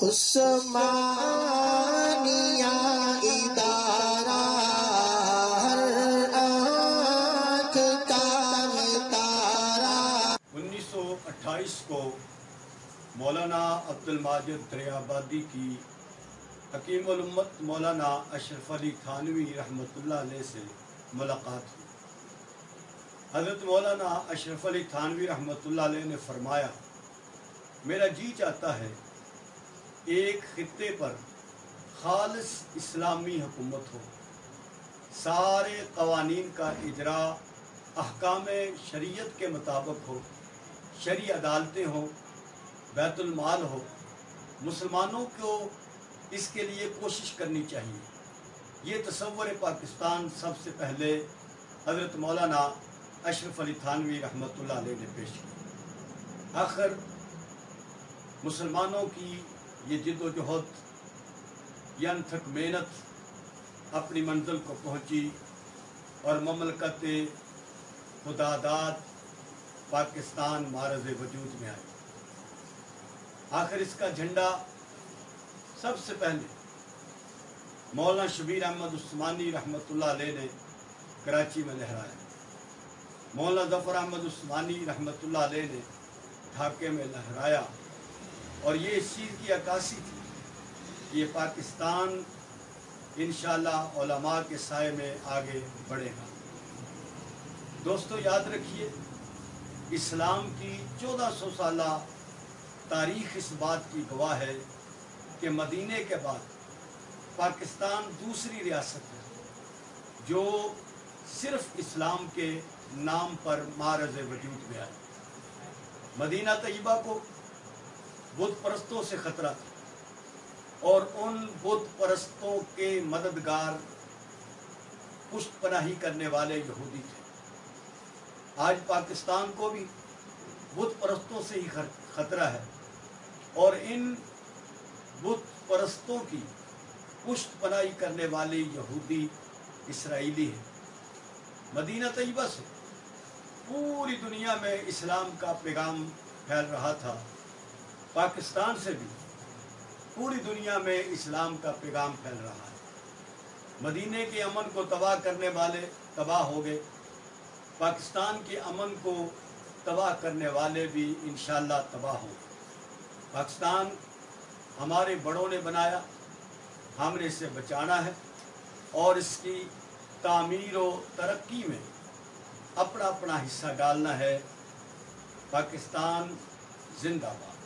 عثمانیہ ادارہ ہر آنکھ کا تارا۔ 1928 کو مولانا عبد الماجد دریابادی کی حکیم الامت مولانا اشرف علی تھانوی رحمۃ اللہ علیہ سے ملاقات ہوئی۔ حضرت مولانا اشرف علی تھانوی رحمۃ اللہ علیہ نے فرمایا، میرا جی چاہتا ہے ایک خطے پر خالص اسلامی حکومت ہو، سارے قوانین کا اجرا احکام شریعت کے مطابق ہو، شرعی عدالتیں ہوں، بیت المال ہو۔ مسلمانوں کو اس کے لیے کوشش کرنی چاہیے۔ یہ تصور پاکستان سب سے پہلے حضرت مولانا اشرف علی تھانوی رحمۃ اللہ علیہ نے پیش کی۔ آخر مسلمانوں کی یہ جد و جہد، یہ انتھک محنت اپنی منزل کو پہنچی اور مملکت خداداد پاکستان معرض وجود میں آئی۔ آخر اس کا جھنڈا سب سے پہلے مولانا شبیر احمد عثمانی رحمۃ اللہ علیہ نے کراچی میں لہرایا، مولانا ظفر احمد عثمانی رحمۃ اللہ علیہ نے ڈھاکے میں لہرایا، اور یہ اس چیز کی عکاسی تھی کہ یہ پاکستان انشاءاللہ علماء کے سائے میں آگے بڑھے گا۔ دوستو یاد رکھیے، اسلام کی 1400 سالہ تاریخ اس بات کی گواہ ہے کہ مدینے کے بعد پاکستان دوسری ریاست ہے جو صرف اسلام کے نام پر معرض وجود میں آئی۔ مدینہ طیبہ کو بت پرستوں سے خطرہ تھا اور ان بت پرستوں کے مددگار پشت پناہی کرنے والے یہودی تھے۔ آج پاکستان کو بھی بت پرستوں سے ہی خطرہ ہے، اور ان بت پرستوں کی پشت پناہی کرنے والے یہودی اسرائیلی ہیں۔ مدینہ طیبہ سے پوری دنیا میں اسلام کا پیغام پھیل رہا تھا، پاکستان سے بھی پوری دنیا میں اسلام کا پیغام پھیل رہا ہے۔ مدینے کے امن کو تباہ کرنے والے تباہ ہو گئے، پاکستان کے امن کو تباہ کرنے والے بھی انشاءاللہ تباہ ہوں گے۔ پاکستان ہمارے بڑوں نے بنایا، ہم نے اسے بچانا ہے اور اس کی تعمیر و ترقی میں اپنا حصہ ڈالنا ہے۔ پاکستان زندہ باد۔